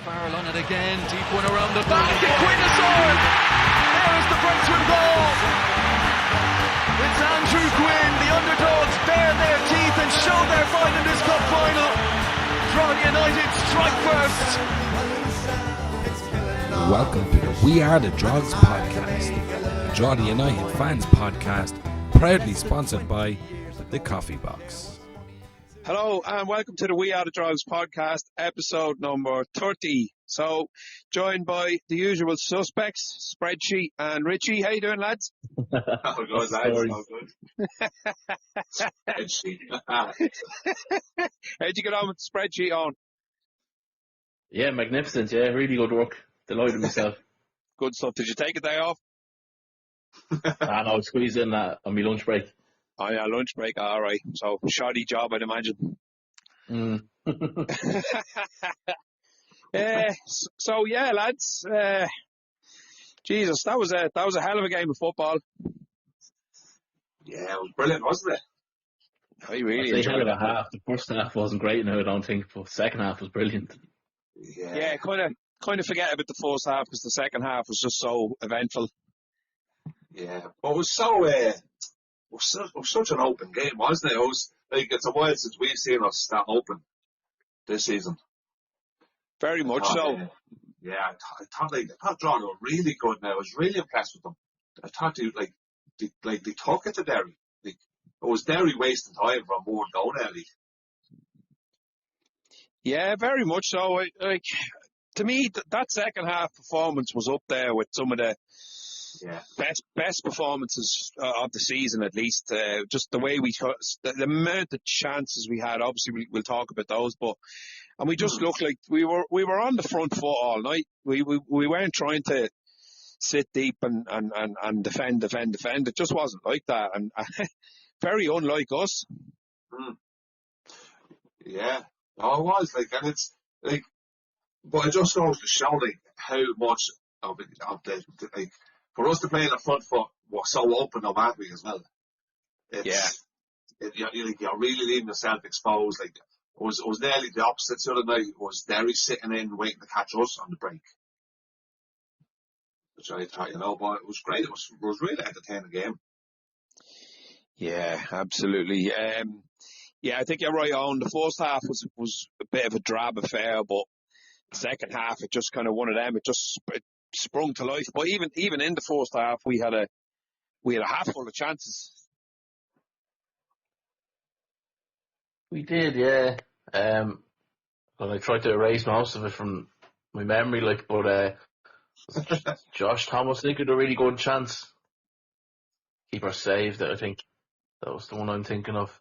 Farrell on it again. Deep one around the back. Quinn has scored. There is the breakthrough goal. It's Andrew Quinn. The underdogs bare their teeth and show their fight in this cup final. Drogheda United strike first. Welcome to the We Are the Drogs podcast, the Drogheda United fans podcast, proudly sponsored by the Coffee Box. Hello and welcome to the We Are the Drogs podcast, episode number 30. So, joined by the usual suspects, Spreadsheet and Richie. How you doing, lads? Oh, good, lads. Oh, good. Spreadsheet. How'd you get on with the spreadsheet on? Yeah, magnificent. Yeah, really good work. Delighted myself. Good stuff. Did you take a day off? And I was squeezed in that on my lunch break. Oh yeah, lunch break. All right. So, shoddy job, I'd imagine. So yeah, lads. Jesus, that was a hell of a game of football. Yeah, it was brilliant, wasn't it? I really enjoyed it. Half. The first half wasn't great now, I don't think, but the second half was brilliant. Yeah, kind of forget about the first half because the second half was just so eventful. Yeah, but it was such an open game, wasn't it? It was like it's a while since we've seen us that open this season. Very much so. I thought Drogheda were really good now. I was really impressed with them. I thought they took it to Derry. It was Derry wasting time from one goal early. Yeah, very much so. To me, that second half performance was up there with some of the best performances of the season, at least. Just the way the amount of chances we had. Obviously, we'll talk about those, and we just looked like we were on the front foot all night. We weren't trying to sit deep and defend. It just wasn't like that, and very unlike us. Yeah, no, it was and it's but it just goes to show how much of the for us to play in the front foot was so open of Atwick as well. You're really leaving yourself exposed. It was nearly the opposite the other night. It was Derry sitting in waiting to catch us on the break. Which I thought, but it was great. It was really entertaining game. Yeah, absolutely. I think you're right on. The first half was a bit of a drab affair, but the second half, it just kind of one of them. It sprung to life. But even in the first half, we had a half full of chances. We did, yeah. Well, I tried to erase most of it from my memory, but Josh Thomas, I think, had a really good chance. Keeper saved it, I think. That was the one I'm thinking of.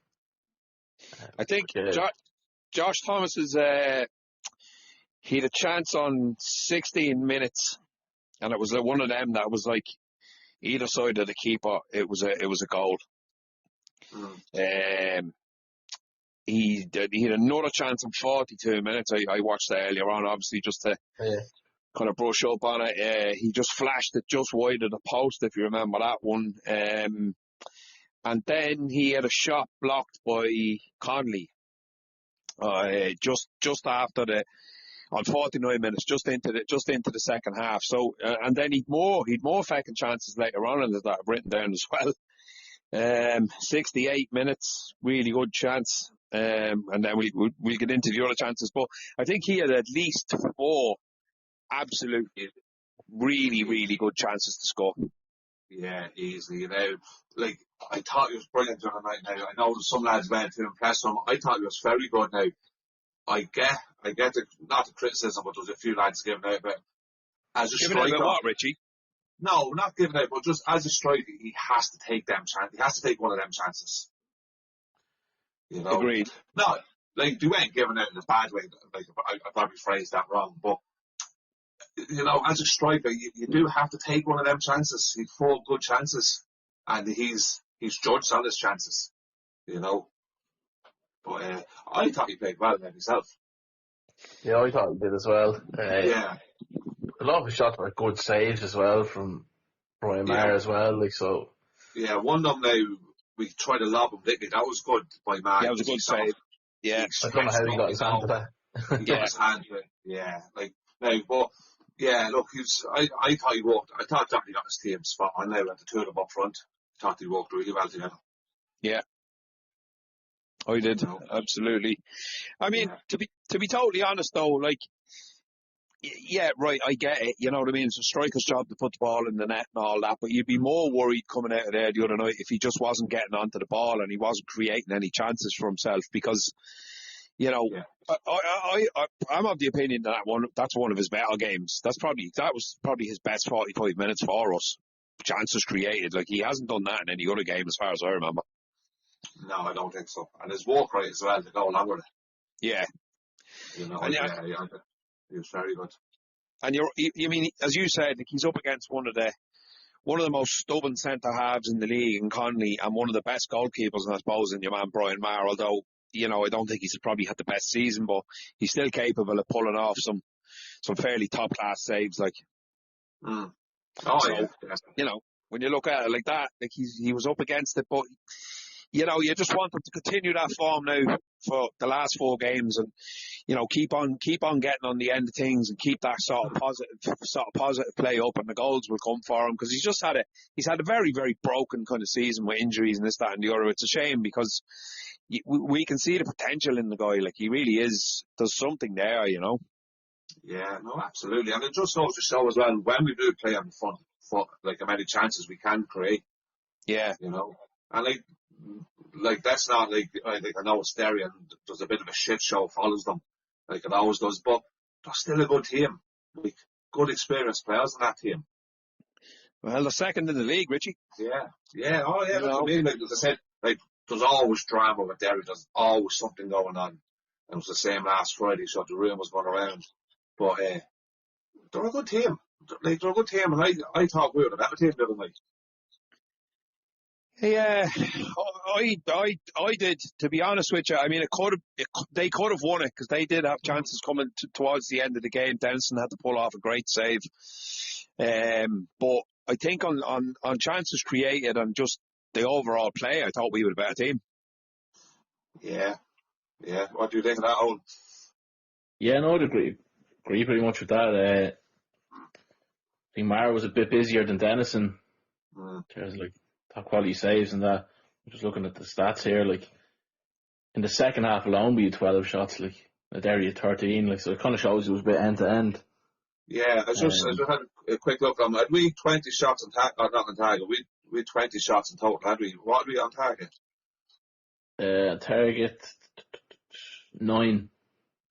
I think Josh Thomas he had a chance on 16 minutes, and it was one of them that was like either side of the keeper. It was a goal. He had another chance in 42 minutes. I watched that earlier on, obviously, just to kind of brush up on it. He just flashed it just wide of the post, if you remember that one. And then he had a shot blocked by Conley just after on 49 minutes, just into the second half. So and then he'd more second chances later on in that I've written down as well. 68 minutes, really good chance. And then we'll get into the other chances, but I think he had at least 4 absolutely really, really good chances to score. Yeah, easily. I thought he was brilliant during the night. Now I know some lads went to impress him. I thought he was very good. Now I get not the criticism, but there's a few lads giving out about as a striker. Giving out what, Richie? No, not giving out, but just as a striker, he has to take them chances. He has to take one of them chances. Agreed. No, they ain't giving out in a bad way. I probably phrased that wrong, but as a striker, you do have to take one of them chances. He's 4 good chances, and he's judged on his chances. But I thought he played well there himself. Yeah, I thought he did as well. A lot of his shots were good saves as well from Brian Maher as well. Yeah, one of them now. We tried to lob him, didn't we? That was good by Mark. Yeah, it was a good save. Yeah. I don't know how he got his hand to that. He got his hand to it. Yeah. Now, but yeah, look, I thought he worked. I thought Johnny got his team spot on now at the two of them up front. Thought he worked really well together. Yeah, I did, You know? absolutely. I mean, Yeah. to be totally honest though, like, yeah, right, I get it. You know what I mean? It's a striker's job to put the ball in the net and all that, but you'd be more worried coming out of there the other night if he just wasn't getting onto the ball and he wasn't creating any chances for himself. Because, you know, Yeah. I'm of the opinion that's one of his better games. That was probably his best 45 minutes for us. Chances created, like he hasn't done that in any other game as far as I remember. No, I don't think so. And his work rate as well to go along with it. Yeah, You know, and he was very good. and you mean, as you said, like he's up against one of the most stubborn centre halves in the league in Connolly, and one of the best goalkeepers, I suppose, in your man Brian Maher. Although, you know, I don't think he's probably had the best season, but he's still capable of pulling off some fairly top class saves. Like, Mm. Oh, so, yeah. you know, when you look at it like that, like he was up against it, but you know, you just want him to continue that form now for the last 4 games, and you know, keep on getting on the end of things and keep that sort of positive play up, and the goals will come for him, because he's had a very, very broken kind of season with injuries and this, that, and the other. It's a shame because we can see the potential in the guy. Like he really is. There's something there, you know. Yeah, no, absolutely. And it just goes to show as well, when we do play on the front foot, like how many chances we can create, Yeah, you know. And like that's not like I know it's Derry and there's a bit of a shit show follows them, like it always does, but they're still a good team. Like good experienced players in that team. well, the second in the league, Richie. Yeah, yeah, oh yeah, You that's what I know, mean. Like as I said, like there's always drama with Derry, there's always something going on. It was the same last Friday, so the rumours going around. But they're a good team. Like they're a good team, and I thought we were the better team the other night. yeah, I did. To be honest with you, I mean, they could have won it, because they did have chances coming towards the end of the game. Denison had to pull off a great save, but I think on chances created and just the overall play, I thought we were the better team. Yeah, yeah. What do you think of that, Owen? Yeah, no, I'd agree pretty much with that. I think Mara was a bit busier than Denison. There's like top quality saves and that. I'm just looking at the stats here, like in the second half alone we had 12 shots, like the Derry had 13, like, so it kind of shows it was a bit end to end. Yeah, I just had a quick look on. Had we 20 shots on target? Not on target. We 20 shots in total. Had we? What had we on target? Target 9.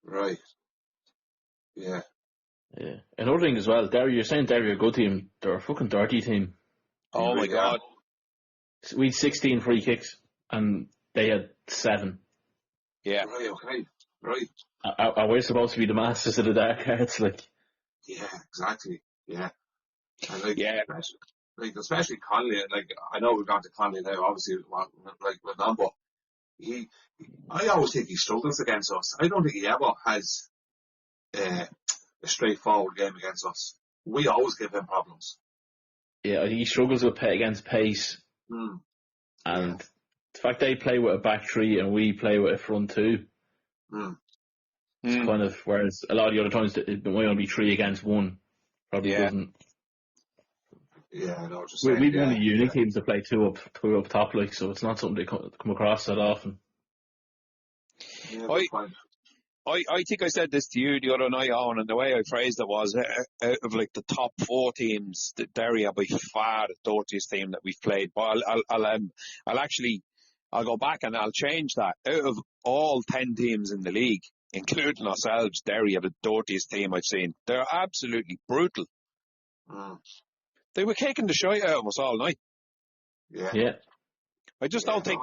Right. Yeah. Yeah. Another thing as well, Derry, you're saying Derry are a good team. They're a fucking dirty team. Oh my God! We had 16 free kicks and they had 7. Yeah. Right. Okay. Right. Are we supposed to be the masters of the dark arts? Like, Yeah. Exactly. Yeah. And like, Yeah. especially Conley. Like, I know we've gone to Conley now. Obviously, like with them, but I always think he struggles against us. I don't think he ever has a straightforward game against us. We always give him problems. yeah, I think he struggles with against pace. And the fact they play with a back 3 and we play with a front 2. It's kind of, whereas a lot of the other times it might only be 3 against 1. Probably doesn't. Yeah, I know what you're saying. We've one of the unique teams that play two up top, like, so it's not something they come across that often. Yeah, I think I said this to you the other night, Owen, and the way I phrased it was, out of like the top 4 teams, Derry are by far the dirtiest team that we've played. But I'll go back and I'll change that. Out of all 10 teams in the league, including ourselves, Derry are the dirtiest team I've seen. They're absolutely brutal. They were kicking the shite out of us all night. Yeah. I just don't think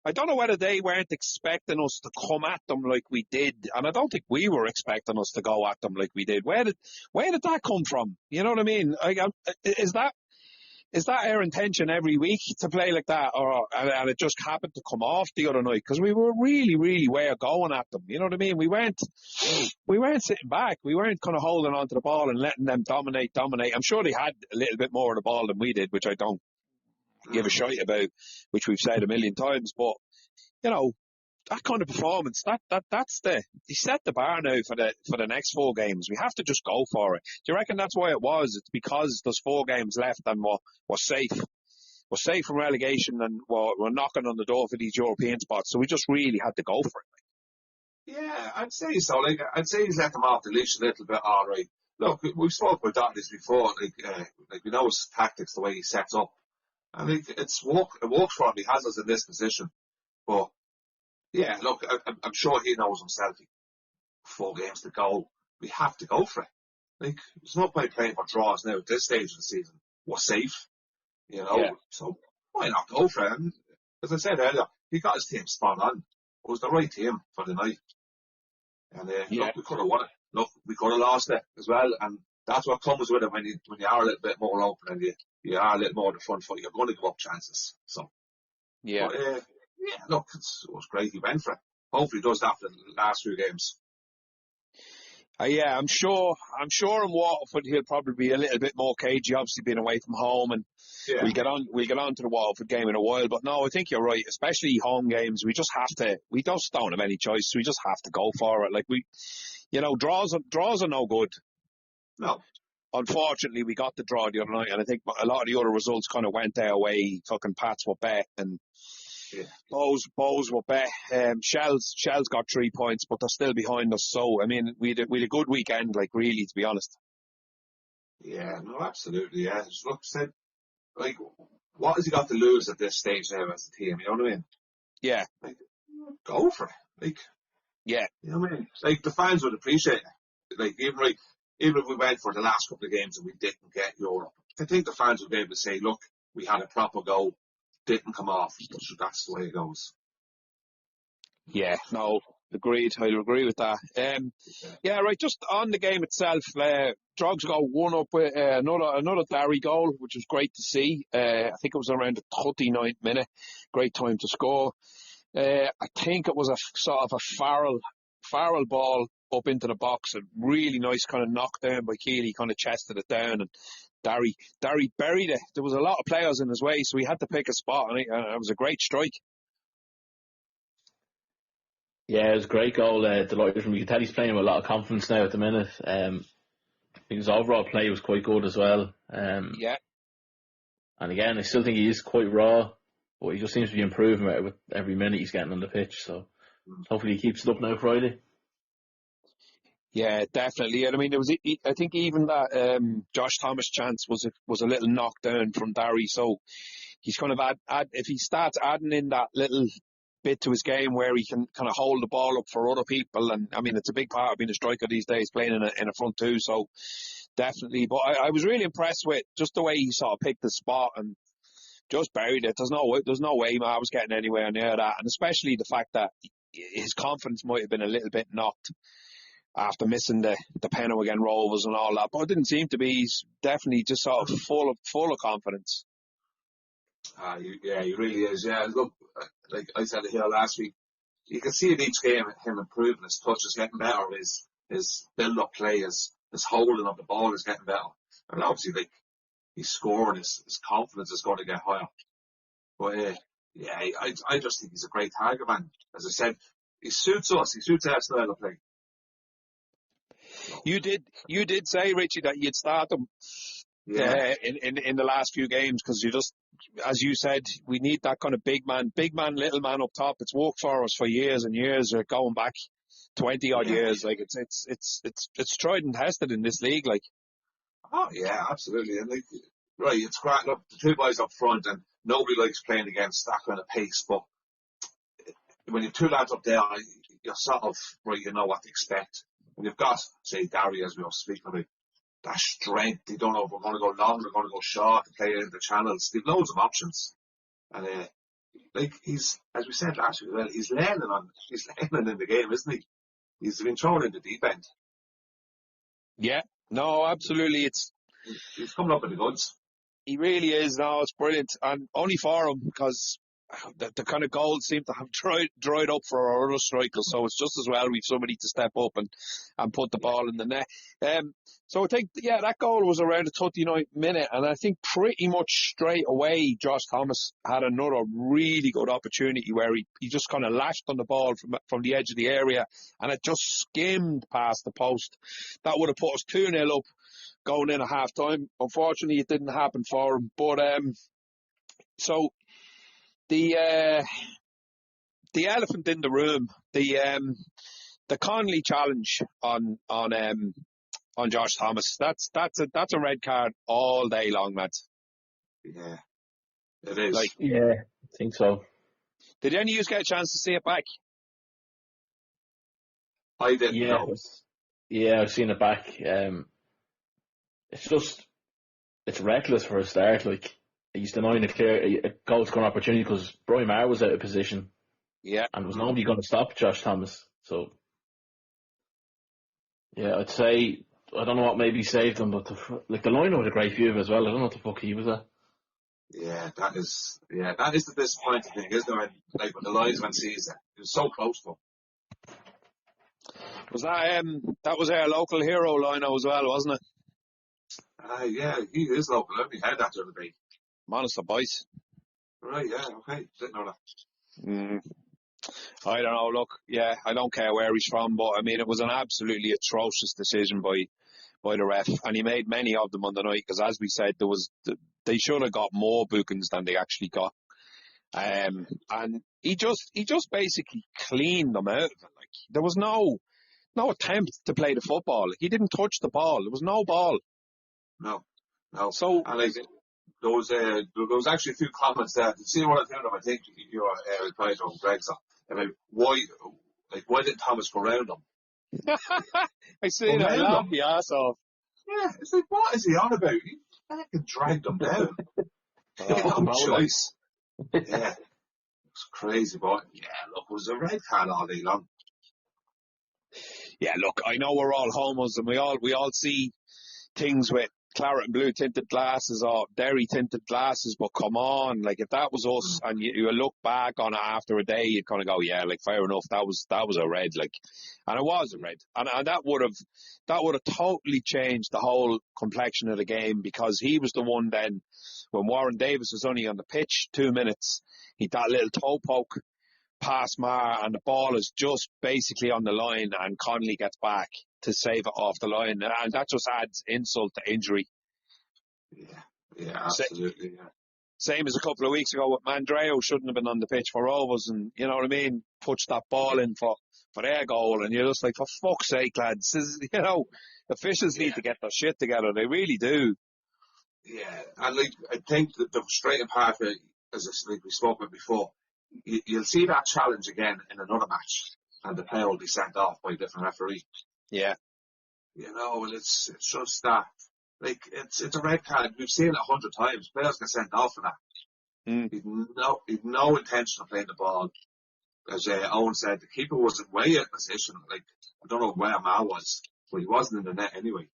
I don't know whether they weren't expecting us to come at them like we did, and I don't think we were expecting us to go at them like we did. Where did that come from? You know what I mean? Is that our intention every week to play like that, and it just happened to come off the other night because we were really, really going at them? You know what I mean? We weren't sitting back. We weren't kind of holding onto the ball and letting them dominate. I'm sure they had a little bit more of the ball than we did, which I don't give a shite about, which we've said a million times. But, you know, that kind of performance, he set the bar now for the next 4 games. We have to just go for it. Do you reckon that's why it was? It's because there's 4 games left and we're safe. We're safe from relegation and we're knocking on the door for these European spots. So we just really had to go for it. Yeah, I'd say so. Like, I'd say he's let them off the leash a little bit, all right. Look, we've spoken about this before. Like we know his tactics, the way he sets up, and it works for him. He has us in this position, but yeah, look, I'm sure he knows himself. 4 games to go, we have to go for it. Like, there's no point playing for draws now at this stage of the season. We're safe, so why not go for it? And as I said earlier, he got his team spot on. It was the right team for the night. And look, we could have won it. Look, we could have lost it as well. And that's what comes with it when you are a little bit more open and you are a little more on the front foot. You're going to give up chances. So, but, look, it was great. He went for it. Hopefully he does that for the last few games. I'm sure in Waterford he'll probably be a little bit more cagey, obviously being away from home, and we'll get on to the Waterford game in a while. But no, I think you're right, especially home games. We just don't have any choice. We just have to go for it. Like draws are no good. No. Unfortunately, we got the draw the other night, and I think a lot of the other results kind of went their way. Fucking Pats were bet, and Bows were bet. Shell's got 3 points, but they're still behind us. So, I mean, we had a good weekend, like, really, to be honest. Yeah, no, absolutely, yeah. Look, said, like, what has he got to lose at this stage now as a team? You know what I mean? Yeah. Like, go for it. Like, yeah. You know what I mean? Like, the fans would appreciate it. Like, even if we went for the last couple of games and we didn't get Europe, I think the fans would be able to say, look, we had a proper go, didn't come off, but that's the way it goes. Yeah, no, agreed. I'd agree with that. Right, just on the game itself, Drogs got 1 up with another Derry goal, which was great to see. I think it was around the 39th minute. Great time to score. I think it was a sort of a Farrell ball up into the box. A really nice kind of knockdown by Keeley, kind of chested it down, and Derry buried it. There was a lot of players in his way, so he had to pick a spot, and it was a great strike. Yeah, it was a great goal. Delighted from you. You can tell he's playing with a lot of confidence now at the minute. I think his overall play was quite good as well. And again, I still think he is quite raw, but he just seems to be improving with every minute he's getting on the pitch. So hopefully he keeps it up now Friday. Yeah, definitely. And I mean, I think even that Josh Thomas chance was a little knockdown from Derry. So he's kind of if he starts adding in that little bit to his game where he can kind of hold the ball up for other people, and I mean it's a big part of being a striker these days, playing in a front two. So definitely, but I was really impressed with just the way he sort of picked the spot and just buried it. There's no way I was getting anywhere near that, and especially the fact that his confidence might have been a little bit knocked after missing the penalty against Rovers and all that, but it didn't seem to be. He's definitely just sort of full of confidence. He really is. Yeah, look, like I said here last week, you can see in each game him improving. His touch is getting better. His build-up play, his holding of the ball is getting better. And obviously, like, he's scoring. His confidence is going to get higher. But I just think he's a great target man. As I said, he suits us. He suits our style of play. You did say, Richie, that you'd start him. In the last few games, because you just, as you said, we need that kind of big man, little man up top. It's worked for us for years and years, going back 20 odd years. Like it's tried and tested in this league. Like, oh yeah, absolutely. And like, right, it's great. Look, the 2 guys up front, and nobody likes playing against that kind of pace. But when you're 2 lads up there, you're sort of right. You know what to expect. When you've got, say, Derry, as we were speaking about, that strength. They don't know if we're going to go long, we're going to go short, to play in the channels. They've loads of options. And like he's, as we said last week, well, he's learning in the game, isn't he? He's been thrown in the deep end. Yeah, no, absolutely. He's coming up with the goods. He really is. No, it's brilliant, and only for him, because the kind of goals seem to have dried up for our other strikers, so it's just as well we've somebody to step up and put the ball in the net. So I think, that goal was around the 39th minute, and I think pretty much straight away Josh Thomas had another really good opportunity where he just kind of lashed on the ball from the edge of the area, and it just skimmed past the post. That would have put us 2-0 up going in at half time. Unfortunately, it didn't happen for him, but so the elephant in the room, the Connolly challenge on Josh Thomas. That's a red card all day long, lads. Yeah, it is. I think so. Did any of you get a chance to see it back? I didn't know. Yeah, I've seen it back. It's reckless for a start. Like, he's denying a goal scoring opportunity because Brian Maher was out of position. Yeah. And was nobody going to stop Josh Thomas. So, yeah, I'd say, I don't know what maybe saved him, but the line had a great view of him as well. I don't know what the fuck he was at. Yeah, that is the disappointing thing, isn't it? Like, when the linesman sees it. It was so close to him. Was that was our local hero lino as well, wasn't it? Yeah, he is local. I only heard that the other day. Monster boys. Right, yeah, okay. Didn't know that. I don't know, look, I don't care where he's from, but I mean, it was an absolutely atrocious decision by the ref, and he made many of them on the night, because as we said, they should have got more bookings than they actually got. And he just basically cleaned them out of it. Like, there was no attempt to play the football. He didn't touch the ball. There was no ball. No. So, and like, there was actually a few comments there. To see what I think of, I think you replied on Greg's about why did Thomas go round him? I see that. I laughed the ass off. Yeah, it's like, what is he on about? He fucking dragged him down. No choice. Yeah. It's crazy, but look, it was a red card all day long. Yeah, look, I know we're all homos and we all see things with claret and blue tinted glasses or Derry tinted glasses, but come on, like, if that was us and you look back on it after a day, you'd kind of go, yeah, like, fair enough, that was a red, like, and it was a red, and that would have totally changed the whole complexion of the game, because he was the one then, when Warren Davis was only on the pitch 2 minutes, he'd that little toe poke past Maher, and the ball is just basically on the line, and Connolly gets back to save it off the line, and that just adds insult to injury. Yeah, absolutely. Same as a couple of weeks ago with Mandreo, shouldn't have been on the pitch for Rovers, and you know what I mean, puts that ball in for their goal, and you're just like, for fuck's sake, lads, officials need to get their shit together. They really do. Yeah, and like, I think that the frustrating part of it, like we spoke about before, you'll see that challenge again in another match, and the player will be sent off by a different referee. Yeah. And it's just that, like, it's a red card. We've seen it 100 times. Players get sent off for that. He'd no intention of playing the ball. As Owen said, the keeper was way out of position. Like, I don't know where Mal was, but he wasn't in the net anyway.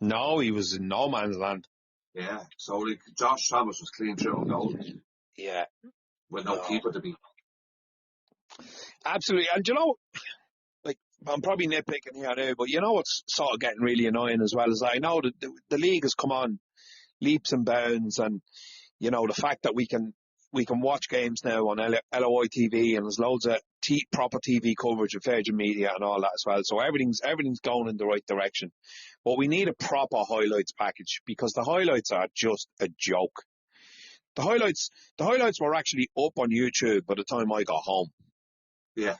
No, he was in no man's land. Yeah, so like, Josh Thomas was clean through on goal. Yeah. With no keeper to be. Absolutely. And like, I'm probably nitpicking here now, but what's sort of getting really annoying as well, is I know that the league has come on leaps and bounds, and the fact that we can watch games now on LOI TV, and there's loads of proper TV coverage of Virgin Media and all that as well. So everything's going in the right direction. But we need a proper highlights package, because the highlights are just a joke. The highlights were actually up on YouTube by the time I got home. Yeah.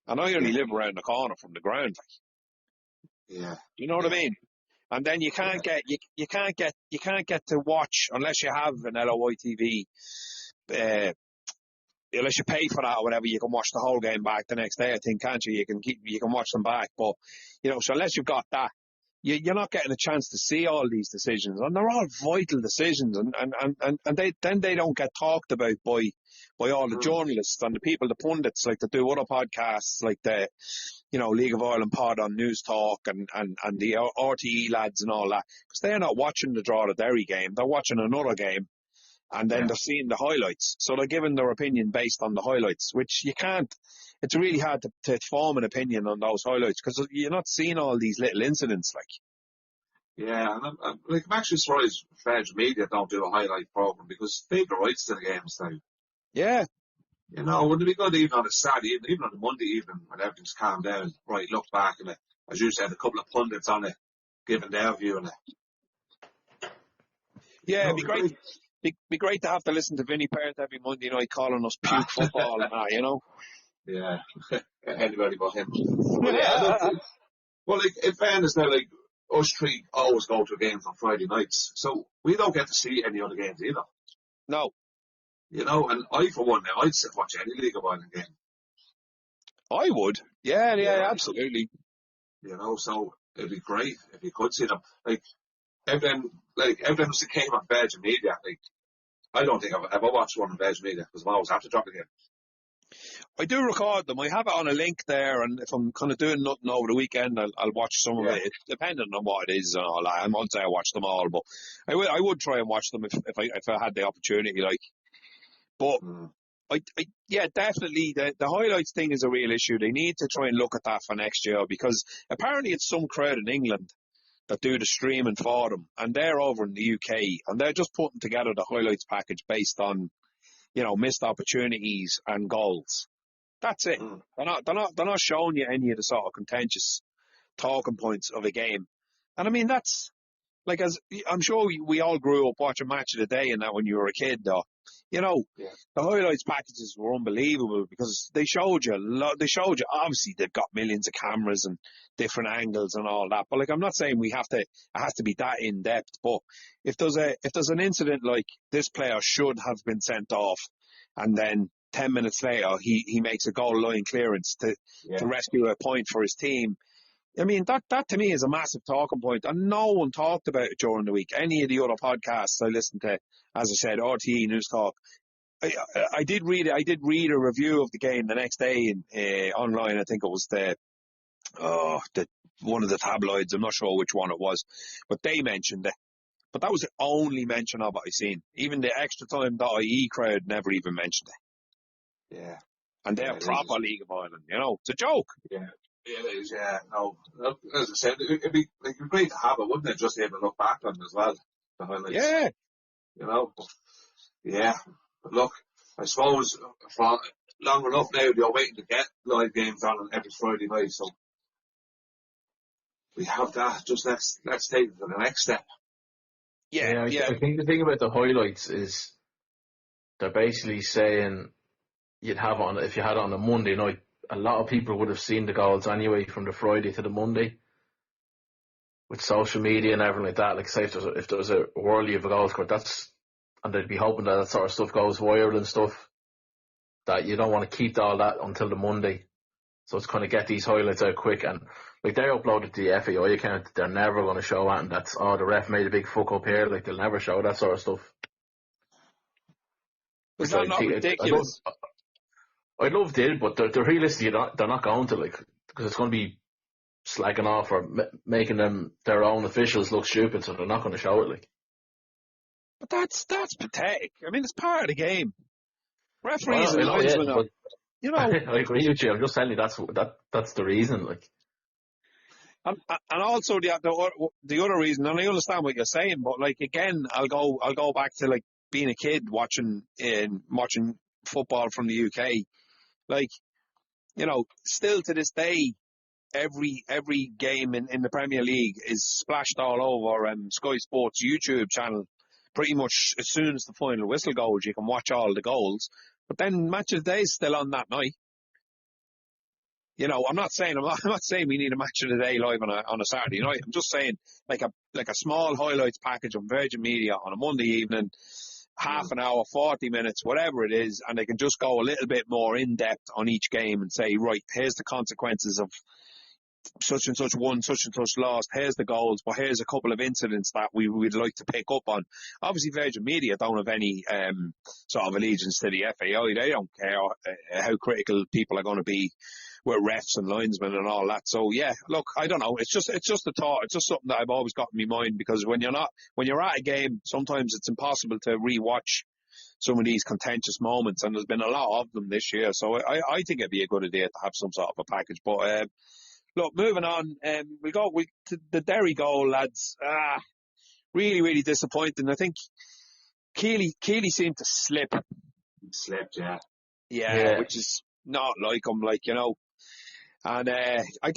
And I only live around the corner from the ground. Yeah. You know what I mean? And then you can't get to watch, unless you have an LOI TV, unless you pay for that or whatever, you can watch the whole game back the next day, I think, can't you? You can watch them back. But, so unless you've got that, you're not getting a chance to see all these decisions, and they're all vital decisions, and they don't get talked about by all the journalists and the people, the pundits, like, that do other podcasts, like the League of Ireland pod on News Talk and the RTE lads and all that, because they're not watching the draw of the Derry game, they're watching another game, and then they're seeing the highlights. So they're giving their opinion based on the highlights, which you can't. It's really hard to form an opinion on those highlights because you're not seeing all these little incidents. Like, Yeah, and I'm actually surprised French media don't do a highlight program because they've the rights to the games now. yeah, You know, wouldn't it be good even on a Saturday evening, even on a Monday evening when everything's calmed down, right, look back and, as you said, a couple of pundits on it, giving their view on it. yeah, No, it'd be great. Be great to have to listen to Vinnie Perth every Monday night calling us puke football and that, you know. Yeah, anybody but him. Well, yeah, look, well, like, in fairness now, like, us three always go to games on Friday nights, so we don't get to see any other games either. No, You know, and I, for one, now, I'd sit watch any League of Ireland game. I would. Yeah, Yeah. absolutely. You know, so it'd be great if you could see them. Like, everything was the game on Belgian media. Like, I don't think I've ever watched one on Belgian media because I'm always after dropping it. I do record them. I have it on a link there, and if I'm kind of doing nothing over the weekend, I'll watch some of it, depending on what it is and all that. I won't say I watch them all, but I would try and watch them if I had the opportunity. Like, but yeah, definitely the highlights thing is a real issue. They need to try and look at that for next year because apparently it's some crowd in England that do the streaming for them, and they're over in the UK, and they're just putting together the highlights package based on, you know, missed opportunities and goals. That's it. They're not showing you any of the sort of contentious talking points of a game. And I mean, that's like, as I'm sure we all grew up watching Match of the Day and that when you were a kid, though. You know, the highlights packages were unbelievable because they showed you obviously they've got millions of cameras and different angles and all that. But like, I'm not saying it has to be that in depth, but if there's an incident like this player should have been sent off and then 10 minutes later he makes a goal line clearance to rescue a point for his team. I mean, that to me is a massive talking point, and no one talked about it during the week. Any of the other podcasts I listened to, as I said, RTE News Talk. I did read a review of the game the next day online. I think it was the one of the tabloids. I'm not sure which one it was, but they mentioned it. But that was the only mention of it I seen. Even the extra time.ie crowd never even mentioned it. Yeah. And they're proper League of Ireland, you know. It's a joke. Yeah. It is, yeah. No, as I said, it'd be great to have it, wouldn't it? Just to be able to look back on it as well. The highlights. Yeah. You know? Yeah. But look, I suppose for long enough now, you're waiting to get live games on every Friday night, so we have that. Just let's take it to the next step. Yeah. I think the thing about the highlights is they're basically saying if you had it on a Monday night, a lot of people would have seen the goals anyway from the Friday to the Monday. With social media and everything like that, like say if there was a whirly of a goal scored, and they'd be hoping that sort of stuff goes viral and stuff, that you don't want to keep all that until the Monday. So it's kind of get these highlights out quick, and like they uploaded to the FAI account, they're never going to show it, and that's, the ref made a big fuck up here, like they'll never show that sort of stuff. Is that not ridiculous? I'd love it, but they're realistically they're not going to, like, because it's going to be slagging off or making them their own officials look stupid, so they're not going to show it, like. But that's pathetic. I mean, it's part of the game. Referees and linesmen, you know. I agree with you. I'm just telling you that's the reason, like. And also the other reason, and I understand what you're saying, but like again, I'll go back to like being a kid watching football from the UK. Like, you know, still to this day, every game in the Premier League is splashed all over Sky Sports YouTube channel. Pretty much as soon as the final whistle goes, you can watch all the goals. But then Match of the Day is still on that night. You know, I'm not saying we need a Match of the Day live on a Saturday night. I'm just saying like a small highlights package on Virgin Media on a Monday evening, half an hour, 40 minutes, whatever it is, and they can just go a little bit more in depth on each game and say, right, here's the consequences of such and such won, such and such lost, here's the goals, but here's a couple of incidents that we'd like to pick up on. Obviously, Virgin Media don't have any sort of allegiance to the FAI. They don't care how critical people are going to be with refs and linesmen and all that. So yeah, look, I don't know. It's just a thought. It's just something that I've always got in my mind, because when you're at a game, sometimes it's impossible to rewatch some of these contentious moments, and there's been a lot of them this year. So I think it'd be a good idea to have some sort of a package. But look, moving on, we go to the Derry goal, lads. Really, really disappointing. I think Keely seemed to slip. Slept, yeah. Yeah, which is not like him, like, you know. And I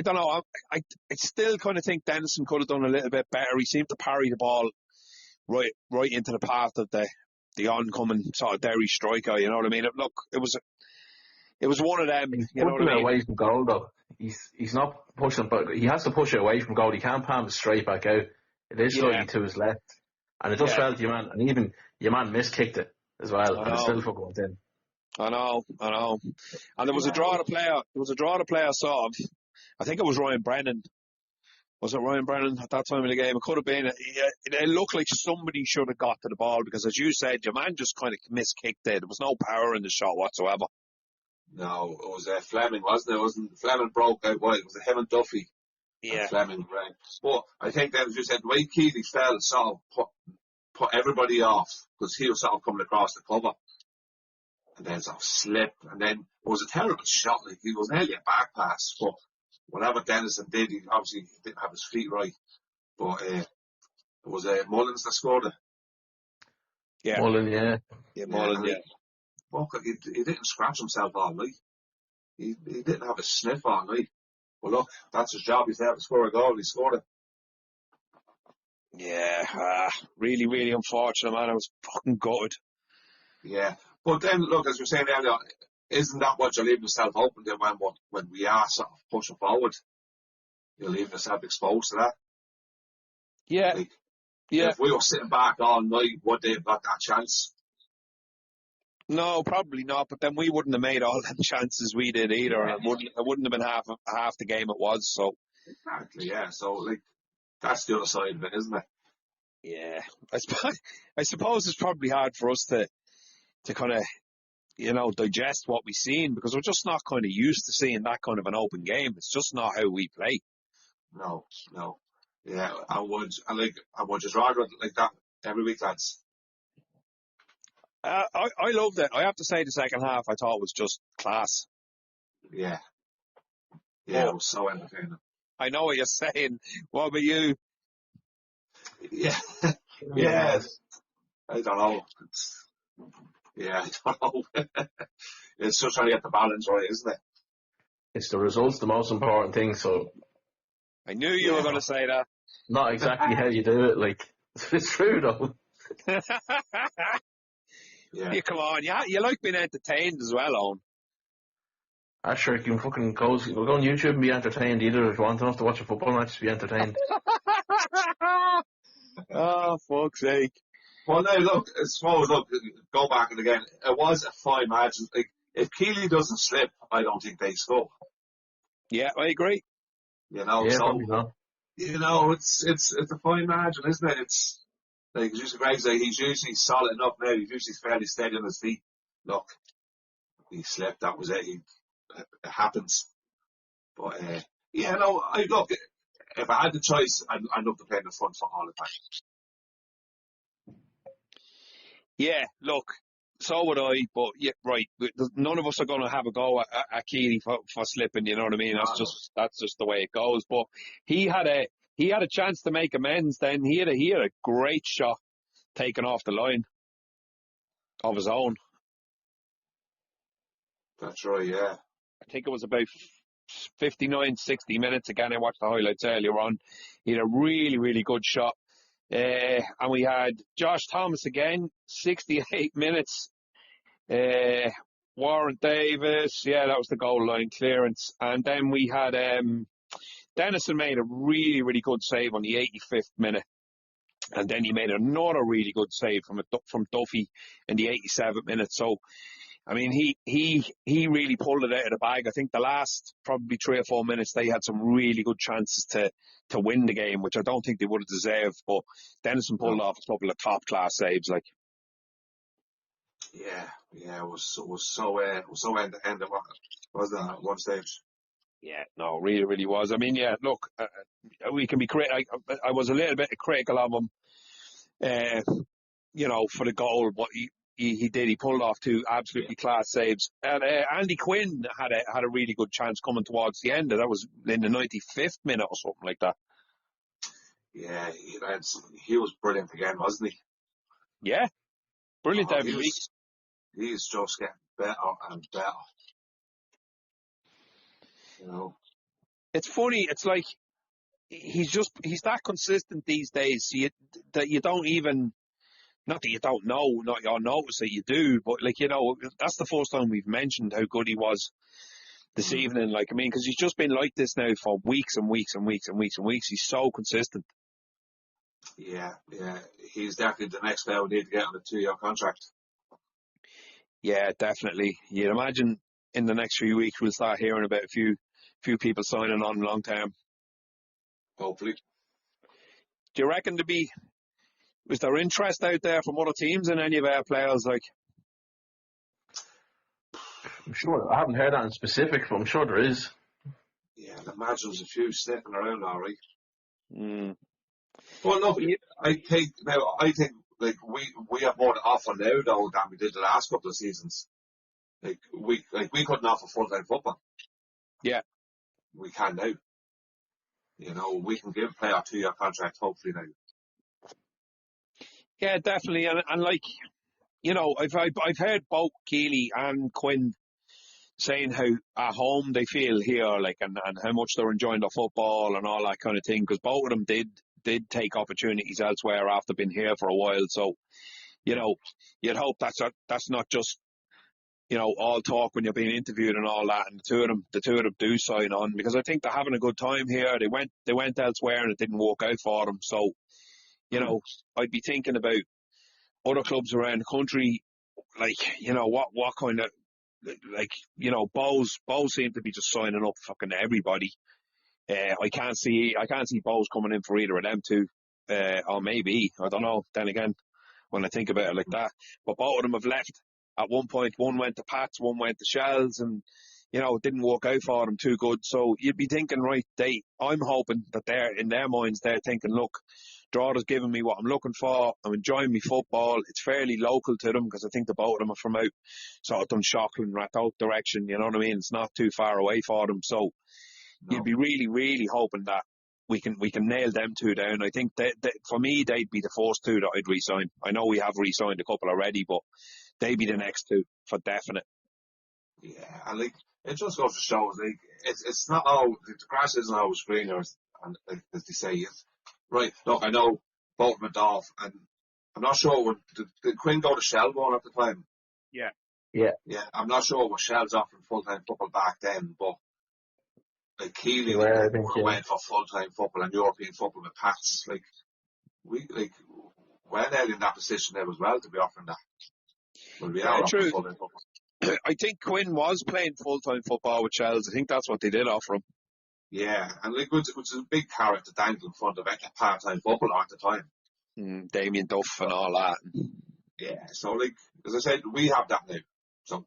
don't know. I still kind of think Dennison could have done a little bit better. He seemed to parry the ball right into the path of the oncoming sort of Derry striker. You know what I mean? Look, it was one of them. He's You know what pushing I it mean? away from goal though. He's not pushing, but he has to push it away from goal. He can't palm it straight back out. It is slightly to his left, and it just fell to your man. And even your man miskicked it as well, and it still fucking went in. I know. And there was a draw to player. Sort of. I think it was Ryan Brennan. Was it Ryan Brennan at that time of the game? It could have been. It looked like somebody should have got to the ball because, as you said, your man just kind of miskicked it. There was no power in the shot whatsoever. No, it was Fleming, wasn't it? It wasn't Fleming broke out wide. It was him and Duffy. Yeah. And Fleming ran. But I think that, as you said, the way Keely fell sort of put everybody off because he was sort of coming across the cover. And then sort of slipped. And then it was a terrible shot. Like, he was nearly a back pass. But whatever Dennison did, he obviously didn't have his feet right. But it was Mullins that scored it. Yeah. Mullen, yeah. Mullen, yeah. He didn't scratch himself all night. He didn't have a sniff all night. But look, that's his job. He's there to score a goal. He scored it. Yeah, really, really unfortunate, man. I was fucking gutted. Yeah. But then, look, as you're saying earlier, isn't that what you're leaving yourself open to when we are sort of pushing forward? You're leaving yourself exposed to that. Yeah. Like, yeah. If we were sitting back all night, would they have got that chance? No, probably not. But then we wouldn't have made all the chances we did either, and it wouldn't have been half the game it was. So exactly, yeah. So like that's the other side of it, isn't it? Yeah, I suppose it's probably hard for us to kind of, you know, digest what we've seen because we're just not kind of used to seeing that kind of an open game. It's just not how we play. No. Yeah, I would just rather like that every week, lads. I loved it. I have to say the second half I thought was just class. Yeah, it was so entertaining. I know what you're saying. What about you? Yeah, I don't know. I don't know. It's just trying to get the balance right, isn't it? It's the results, the most important thing. So I knew you were going to say that. Not exactly how you do it. Like it's true though. Yeah, come on. You like being entertained as well, Owen. Sure, you can fucking go on YouTube and be entertained either if you want. Don't have to watch a football match to be entertained. Oh, fuck's sake. Well, now, look, I suppose, go back and again, it was a fine match. Like, if Keely doesn't slip, I don't think they score. Yeah, I agree. You know, yeah, so, not. You know, it's a fine margin, isn't it? It's, like, as Greg said, he's usually solid enough now. He's usually fairly steady on his feet. Look, he slipped, that was it. It happens. But, no, look, if I had the choice, I'd love to play in the front foot all the time. Yeah, look, so would I, but yeah, right. None of us are going to have a go at Keely for slipping. You know what I mean? That's just the way it goes. But he had a chance to make amends. Then he had a great shot taken off the line of his own. That's right. Yeah. I think it was about 59, 60 minutes. Again, I watched the highlights earlier on. He had a really, really good shot. And we had Josh Thomas again, 68 minutes. Warren Davis, that was the goal line clearance. And then we had Dennison made a really, really good save on the 85th minute. And then he made another really good save from Duffy in the 87th minute. So, I mean, he really pulled it out of the bag. I think the last probably 3 or 4 minutes, they had some really good chances to win the game, which I don't think they would have deserved. But Dennison pulled off a couple of top class saves, like. Yeah, it was so end to end. Wasn't it at one stage? Yeah, no, really, really was. I mean, look, we can be critical. I was a little bit critical of him, for the goal, but he did. He pulled off two absolutely class saves. And Andy Quinn had a really good chance coming towards the end. That was in the 95th minute or something like that. Yeah, he was brilliant again, wasn't he? Yeah, brilliant Oh, every week. He's just getting better and better. You know. It's funny. It's like he's that consistent these days. That you don't even. Not that you don't know, not your notice that you do, but like, you know, that's the first time we've mentioned how good he was this evening. Like, I mean, because he's just been like this now for weeks and weeks and weeks and weeks and weeks. He's so consistent. Yeah. He's definitely the next guy we need to get on a 2-year contract. Yeah, definitely. You'd imagine in the next few weeks we'll start hearing about a few people signing on long term. Hopefully. Do you reckon was there interest out there from other teams in any of our players? Like, I'm sure, I haven't heard that in specific, but I'm sure there is. Yeah, I'd imagine there's a few sniffing around, alright. Well, no, I think like we have more to offer now though than we did the last couple of seasons. Like we couldn't offer full-time football. Yeah. We can now. You know, we can give a player a 2-year contract hopefully now. Yeah, definitely. And like, you know, I've heard both Keely and Quinn saying how at home they feel here, like, and how much they're enjoying the football and all that kind of thing, because both of them did take opportunities elsewhere after being here for a while. So, you know, you'd hope that's not just, you know, all talk when you're being interviewed and all that. And the two of them do sign on, because I think they're having a good time here. They went elsewhere and it didn't work out for them. So, you know, I'd be thinking about other clubs around the country, like, you know, what kind of, like, you know, Bows seem to be just signing up fucking everybody. I can't see Bows coming in for either of them two. Or maybe, I don't know. Then again, when I think about it like that, but both of them have left at one point. One went to Pats, one went to Shells, and, you know, it didn't work out for them too good. So you'd be thinking, right, I'm hoping that in their minds, they're thinking, look, Drogs has given me what I'm looking for. I'm enjoying my football. It's fairly local to them, because I think the both of them are from out sort of Dunshaughlin, Rathout direction. You know what I mean? It's not too far away for them. So you'd be really, really hoping that we can nail them two down. I think that for me, they'd be the first two that I'd re-sign. I know we have re-signed a couple already, but they'd be the next two for definite. Yeah, and like it just goes to show, like it's not all the grass isn't always greener, and like, as they say, right. Look, I know both Madoff, and I'm not sure when did Quinn go to Shelbourne at the time. Yeah. I'm not sure what Shell's offering full-time football back then, but like Keely went for full-time football and European football with Pats. Like we're now in that position there as well to be offering that. Well, we are offering full-time football. I think Quinn was playing full-time football with Shells. I think that's what they did offer him. Yeah, and like which is a big carrot to dangle in front of a part-time footballer at the time. Damien Duff and all that. Yeah, so like as I said, we have that now. So,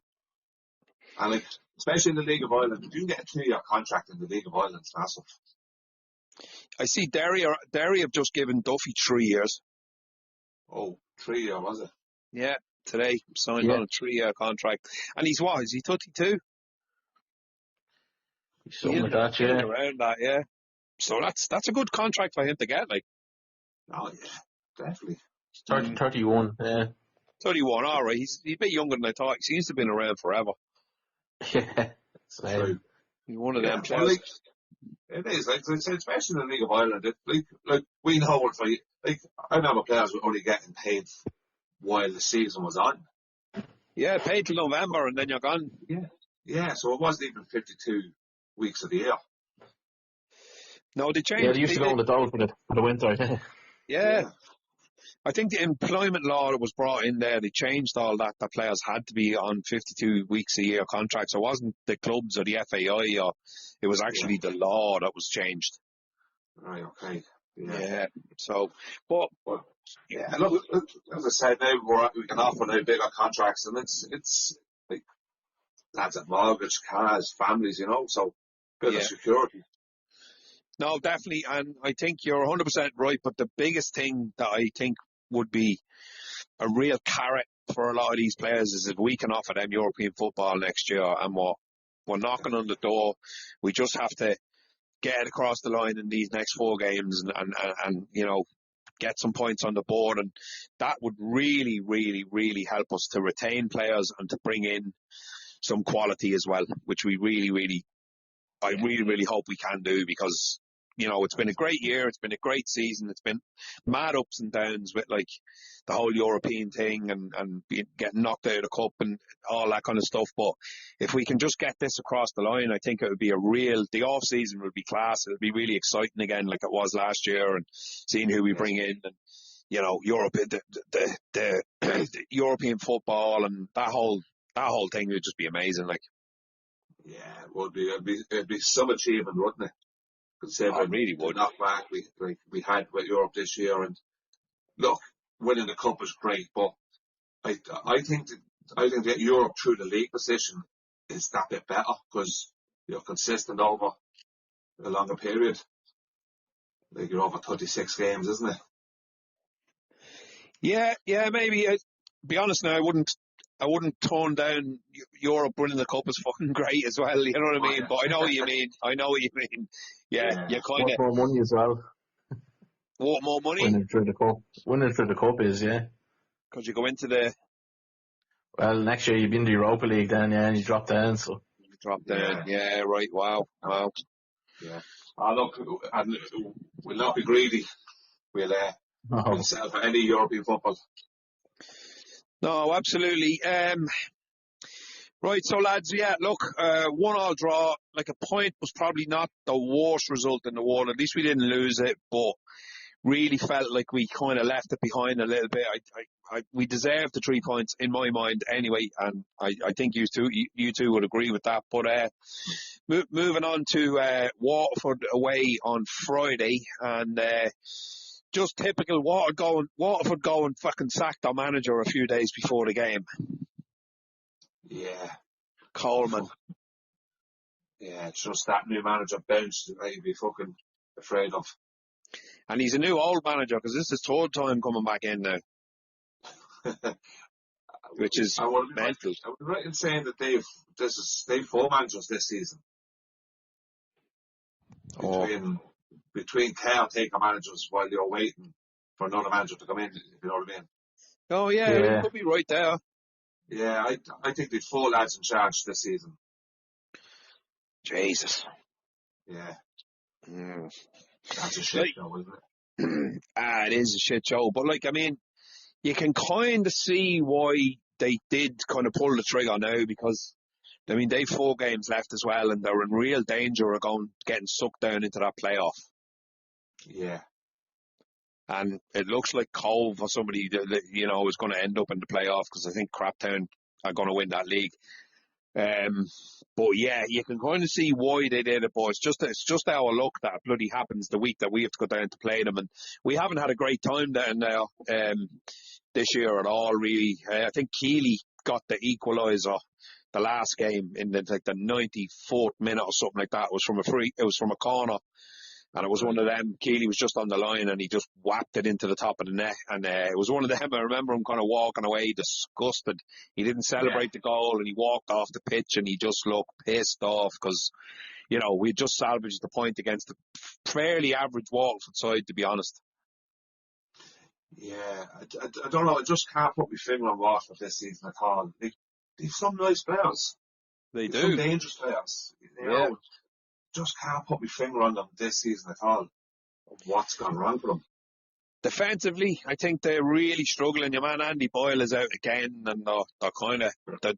and like especially in the League of Ireland, if you can get a 2-year contract in the League of Ireland, it's massive. I see Derry have just given Duffy 3 years. Oh, 3-year was it? Yeah, today signed on a 3-year contract, and he's what? Is he 32? Something like that, yeah. Around that, yeah. So that's a good contract for him to get, like. Oh yeah, definitely. 31, yeah. 31, all right. He's a bit younger than I thought. He seems to have been around forever. Yeah, true. He's one of them players. Well, like, it is, like I said, especially in the League of Ireland. Like we know what for. Like I remember players were only getting paid while the season was on. Yeah, paid till November and then you're gone. Yeah. So it wasn't even 52 weeks of the year. No, they changed. Yeah, they used to go on the dole for the winter. Yeah. I think the employment law that was brought in there, they changed all that. The players had to be on 52 weeks a year contracts. So it wasn't the clubs or the FAI, or it was actually the law that was changed. Right. Okay. Yeah. So, but yeah. Look, as I said, now we can offer now bigger contracts, and it's like lads at mortgage, cars, families, you know, so bit of security. No, definitely, and I think you're 100% right, but the biggest thing that I think would be a real carrot for a lot of these players is if we can offer them European football next year, and we're knocking on the door. We just have to get it across the line in these next 4 games and get some points on the board, and that would really, really, really help us to retain players and to bring in some quality as well, which we really, I really hope we can do, because it's been a great year, it's been a great season, it's been mad ups and downs with like the whole European thing and getting knocked out of the cup and all that kind of stuff. But if we can just get this across the line, I think it would be the off season would be class. It would be really exciting again, like it was last year, and seeing who we bring in, and Europe, the European football, and that whole thing would just be amazing. Like, Yeah, it would be. It'd be some achievement, wouldn't it? Considering really would. the knockback we had with Europe this year, and look, winning the cup is great, but I think that Europe through the league position is that bit better because you're consistent over a longer period. Like you're over 36 games, isn't it? Yeah, maybe. Be honest now, I wouldn't turn down Europe winning the cup is fucking great as well. You know what I mean? Yeah. But I know what you mean. Yeah, you kind Want of more money as well. want more money Winning through the cup. Winning through the cup is, yeah. because you go into the Well, next year you've been in the Europa League then, yeah, and you drop down, so. drop down. Yeah, right. Wow. Yeah. Look, and we'll not be greedy. We'll No. sell for any European football. No, absolutely. Right, so lads, yeah, look, 1-1 draw. Like a point was probably not the worst result in the world. At least we didn't lose it, but really felt like we kind of left it behind a little bit. We deserved the 3 points in my mind anyway, and I think you two would agree with that. But moving on to Waterford away on Friday, and just typical Waterford going fucking sacked their manager a few days before the game. Yeah. Coleman. Yeah, it's just that new manager bench that I'd be fucking afraid of. And he's a new old manager because this is his 3rd time coming back in now, which is mental. I would be right in saying that they've 4 managers this season. Between caretaker managers while you're waiting for another manager to come in, if you know what I mean. Oh yeah, you could be right there. Yeah, I think they've 4 lads in charge this season. Jesus. Yeah. Mm. That's a shit show, isn't it? It is a shit show. But like, I mean, you can kind of see why they did kind of pull the trigger now, because I mean they've 4 games left as well, and they're in real danger of getting sucked down into that playoff. Yeah. And it looks like Cove or somebody that is going to end up in the playoff, because I think Craptown are going to win that league. But yeah, you can kind of see why they did it, but it's just our luck that it bloody happens the week that we have to go down to play them, and we haven't had a great time down there this year at all, really. I think Keeley got the equaliser the last game in the 94th minute or something like that. It was from a corner. And it was one of them. Keeley was just on the line and he just whacked it into the top of the net. And it was one of them. I remember him kind of walking away disgusted. He didn't celebrate the goal and he walked off the pitch and he just looked pissed off because, we just salvaged the point against a fairly average Waterford side, to be honest. Yeah, I don't know. I just can't put my finger on Waterford this season at all. They've some nice players. They do. Some dangerous players. You know, just can't put my finger on them this season at all. What's gone wrong for them? Defensively, I think they're really struggling. Your man Andy Boyle is out again, and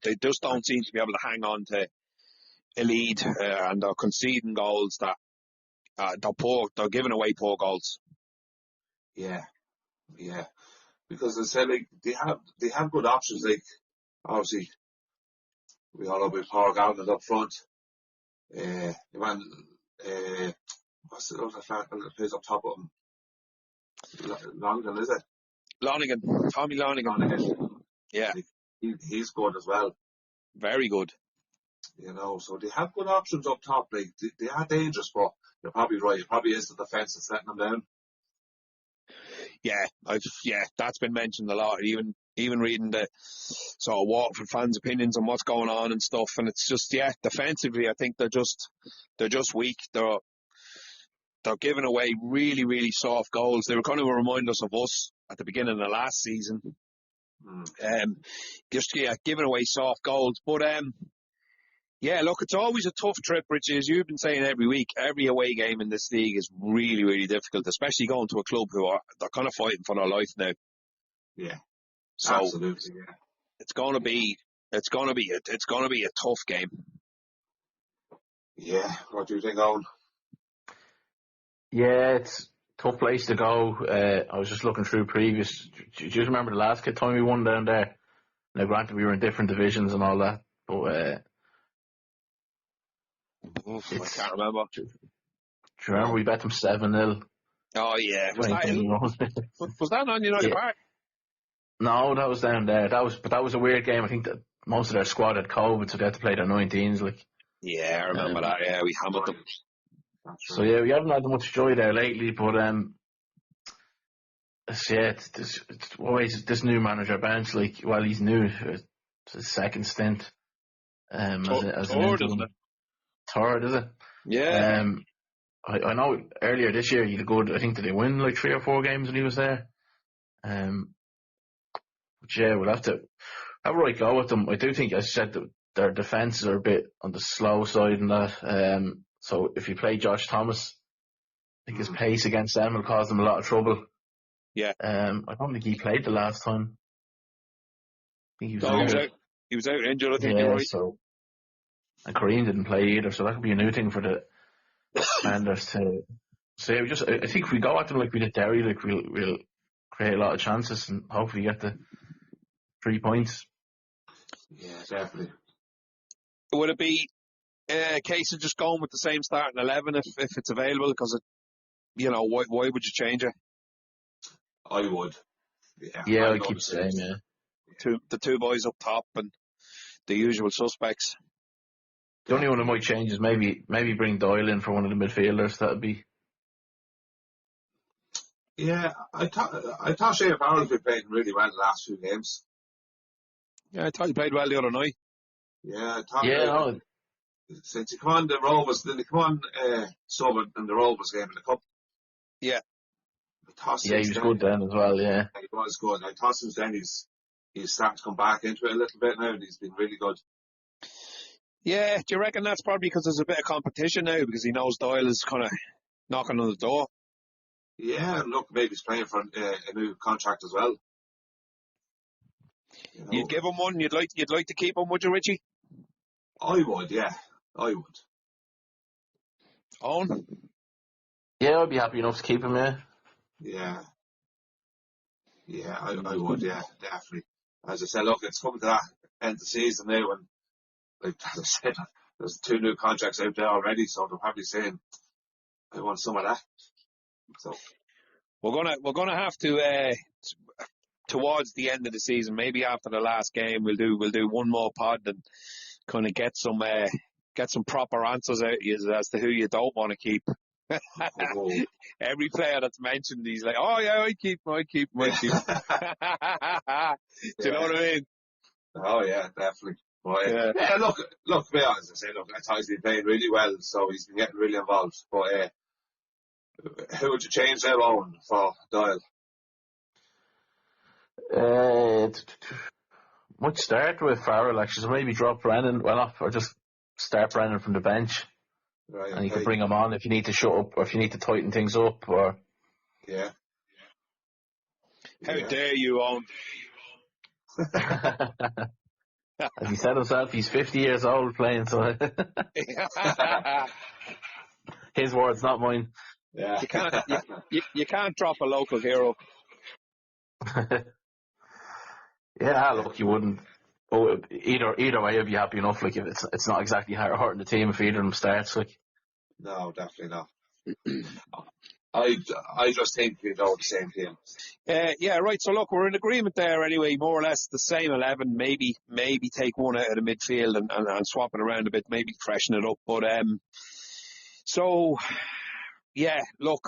they just don't seem to be able to hang on to a lead, and they're conceding goals that they're giving away poor goals. Yeah, because they said they have good options. Like obviously, we all know about Paul Gallagher up front. What's the other fat that plays up top of him? Lonigan, is it? Tommy Lonigan. Yeah. He's good as well. Very good. So they have good options up top. Like, they are dangerous, but you're probably right. It probably is the defence that's letting them down. Yeah, that's been mentioned a lot. Even even reading the sort of Waterford fans' opinions on what's going on and stuff. And it's just, defensively, I think they're just weak. They're giving away really, really soft goals. They were kind of remind us of us at the beginning of the last season. Giving away soft goals. But look, it's always a tough trip, Richie. As you've been saying every week, every away game in this league is really, really difficult, especially going to a club they're kind of fighting for their life now. Yeah, so absolutely. Yeah, it's going to be a tough game. Yeah, what do you think, Owen? Yeah, it's a tough place to go. I was just looking through previous. Do you remember the last time we won down there? Now, granted, we were in different divisions and all that, but I can't remember. Do you remember we bet them 7-0? Oh yeah, was that on United Park? No, that was down there. That was a weird game. I think that most of their squad had COVID, so they had to play their 19s. Yeah, I remember that. Yeah, we hammered them. So yeah, we haven't had much joy there lately, but it's always this new manager bench. He's new. It's his second stint. As an interim. Third, is it? Yeah. I know earlier this year he had I think did they win 3 or 4 games when he was there? But yeah, we'll have to have a right go at them. I do think, as I said, that their defences are a bit on the slow side and that. So if you play Josh Thomas, I think his pace against them will cause them a lot of trouble. Yeah. I don't think he played the last time. I think he was out. He was out injured, I think. Yeah, you're right. So, and Kareem didn't play either, so that could be a new thing for the defenders to say. I think if we go at them like we did Derry, we'll create a lot of chances and hopefully get the 3 points. Yeah, definitely. Would it be a case of just going with the same starting 11 if it's available? Because why would you change it? I would. Yeah, I keep saying, yeah. The two boys up top and the usual suspects. The only one that might change is maybe bring Doyle in for one of the midfielders. That'd be. Yeah, I thought Shea Farrell's been playing really well the last few games. Yeah, I thought he played well the other night. Yeah, I thought. Since he come on the Rovers, then he come on subbing in the Rovers game in the cup. Yeah. He was good then as well. Yeah, he was good. I thought since then he's starting to come back into it a little bit now, and he's been really good. Yeah, do you reckon that's probably because there's a bit of competition now because he knows Doyle is kind of knocking on the door? Yeah, and look, maybe he's playing for a new contract as well. You'd give him one. You'd like to keep him, would you, Richie? I would, yeah, I would. Owen? Yeah, I'd be happy enough to keep him. Yeah. Yeah, I would. Yeah, definitely. As I said, look, it's coming to that end of the season now, and as I said, there's 2 new contracts out there already, so they're probably saying, "I want some of that." So we're gonna have to towards the end of the season, maybe after the last game, we'll do one more pod and kind of get some proper answers out of you as to who you don't want to keep. Every player that's mentioned, he's like, "Oh yeah, I keep him." Do you know what I mean? Oh yeah, definitely. But, yeah, look, to be honest, I say, look, I thought he's been playing really well, so he's been getting really involved. But who would you change there, Owen, for Doyle? Might start with Farrell actually, so maybe drop Brennan, or just start Brennan from the bench. Right, and you can bring him on if you need to shut up or if you need to tighten things up. Or yeah. How dare you, Owen? As he said himself, he's 50 years old playing, so his words, not mine. Yeah. You can't drop a local hero. Yeah, look, you wouldn't. Oh, either way, I'd be happy enough. If it's not exactly hurting the team if either of them starts. No, definitely not. I just think we'd go with the same team. Yeah, right. So look, we're in agreement there anyway. More or less the same 11. Maybe take one out of the midfield and swap it around a bit. Maybe freshen it up. But so yeah, look,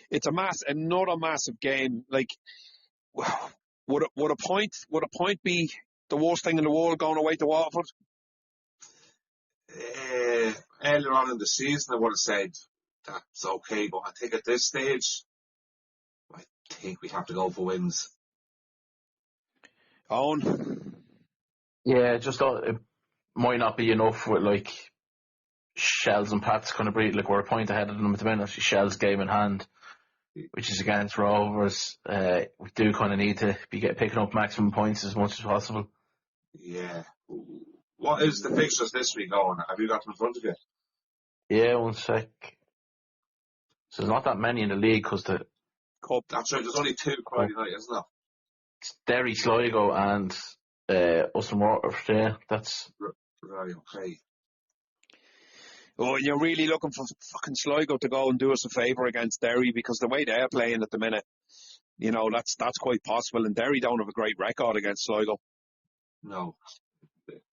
it's another massive game. would a point be the worst thing in the world going away to Waterford? Earlier on in the season, I would have said that's okay, but I think at this stage, I think we have to go for wins. Owen? Yeah, just thought it might not be enough with like Shells and Pats kind of breed. Like we're a point ahead of them at the minute. Shells game in hand, which is against Rovers. We do kind of need to be picking up maximum points as much as possible. Yeah. What is the fixtures this week, Owen? Have you got them in front of you? Yeah, 1 sec. So there's not that many in the league because the Cup. That's right, there's only 2 Friday night, isn't there? Derry, Sligo and us and Waterford. Yeah, that's Right, okay. Oh, you're really looking for fucking Sligo to go and do us a favour against Derry, because the way they're playing at the minute, you know, that's quite possible. And Derry don't have a great record against Sligo. No.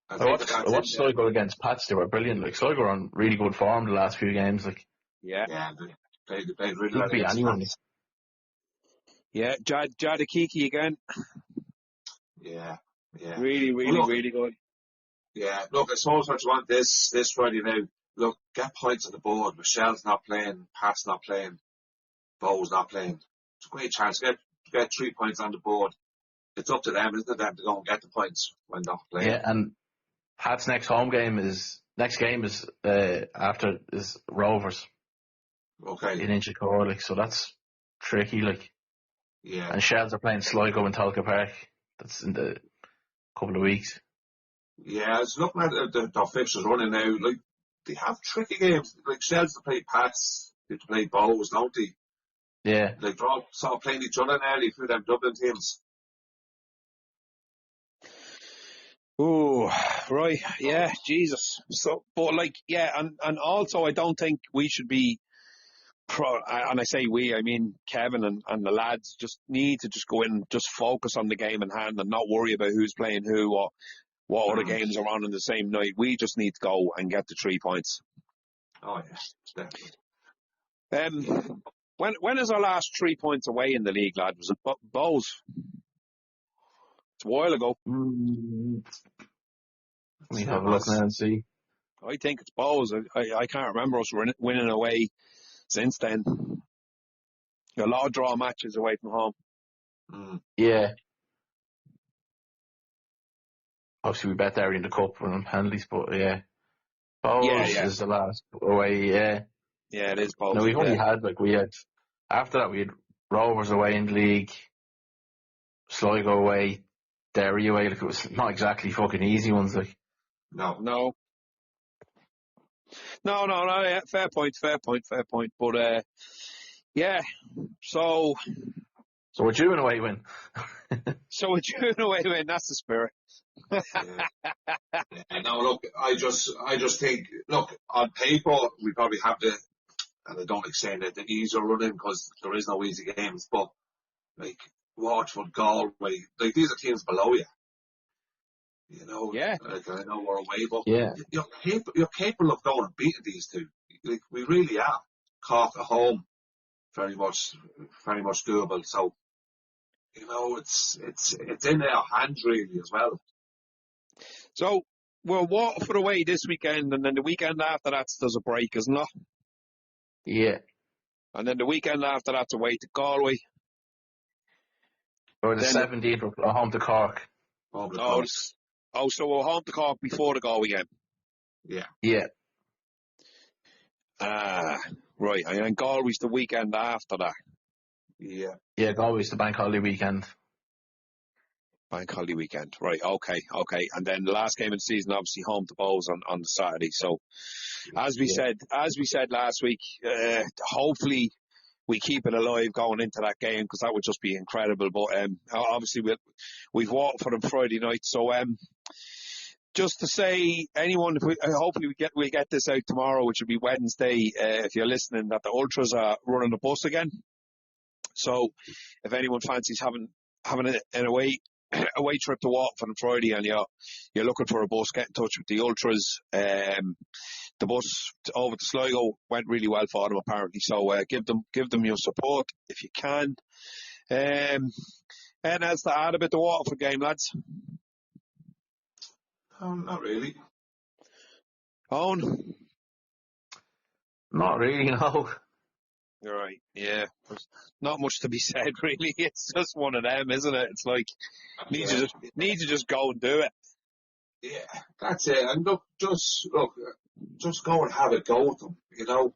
I I watched Sligo against Pats. They were brilliant. Like Sligo are on really good form the last few games. Like Yeah. Yeah, they played really could well beat against anyone. Pats. Yeah, Jadakiki again. Yeah. Really, Well, look, really good. Yeah, look, I suppose what you want this Friday now, look, get points on the board. Michelle's not playing, Pat's not playing, Bo's not playing. It's a great chance. Get 3 points on the board. It's up to them, isn't it, them to go and get the points when they're not playing. Yeah, and Pat's next game is after is Rovers Okay. in Inchicore, like, so that's tricky. Like, Yeah. and Shells are playing Sligo in Tolka Park. That's in the couple of weeks. Yeah, I was looking at the fixtures running now. Like, they have tricky games. Like, Shells to play Pats, they have to play Bows, don't they? Yeah, Like, they're all sort of playing each other nearly through them Dublin teams. Oh, right. Yeah, Jesus. So, but like, yeah, and also I don't think we should be and I say we, I mean Kevin and the lads just need to just go in and just focus on the game in hand and not worry about who's playing who or what other games are on the same night. We just need to go and get the 3 points. Oh, yeah, definitely. When is our last 3 points away in the league, lad? Was it Bowes? It's a while ago. Let me have a look now and see. I think it's Bowes. I can't remember us winning away since then. A lot of draw matches away from home. Yeah. Obviously, we bet Derry in the cup and penalties, but yeah. Bowes is the last away, yeah. Yeah, it is Bowes. No, we've only had, after that, we had Rovers away in the league, Sligo away, Derry away. Like, it was not exactly fucking easy ones, like. No. Yeah, fair point. But, yeah, so we're due an away win. So we're due an away win, that's the spirit. No, look, I just think, look, on paper, we probably have and I don't like saying that, the easier running, because there is no easy games, but, like, Waterford, Galway, like, these are teams below you. You know, yeah. Like, I know we're away, but yeah. you're capable of going and beating these two. Like, we really are. Cork at home, very much doable. So, you know, it's in their hands really as well. So we're Waterford away this weekend, and then the weekend after that there's a break, isn't it? Yeah. And then the weekend after that's away to Galway. Or the 17th, we're home to Cork. So we're home to Cork before the Galway game. Yeah. Yeah. Right. And then Galway's the weekend after that. Yeah. Yeah, Galway's the bank holiday weekend. Bank holiday weekend. Right, okay. And then the last game of the season, obviously home to Bowes on the Saturday. So as we said last week, hopefully we keep it alive going into that game, because that would just be incredible. But obviously we've walked for them Friday night. So just to say, anyone, hopefully we get this out tomorrow, which will be Wednesday, if you're listening, that the Ultras are running the bus again. So if anyone fancies having an away trip to Waterford on Friday and you're looking for a bus, get in touch with the Ultras. The bus over to Sligo went really well for them apparently, so give them your support if you can. And else to add about the Waterford game, lads? Not really. Owen? Not really, no. You're right, yeah. There's not much to be said, really. It's just one of them, isn't it? It's like, need to just go and do it. Yeah, that's it. And just go and have a go with them, you know.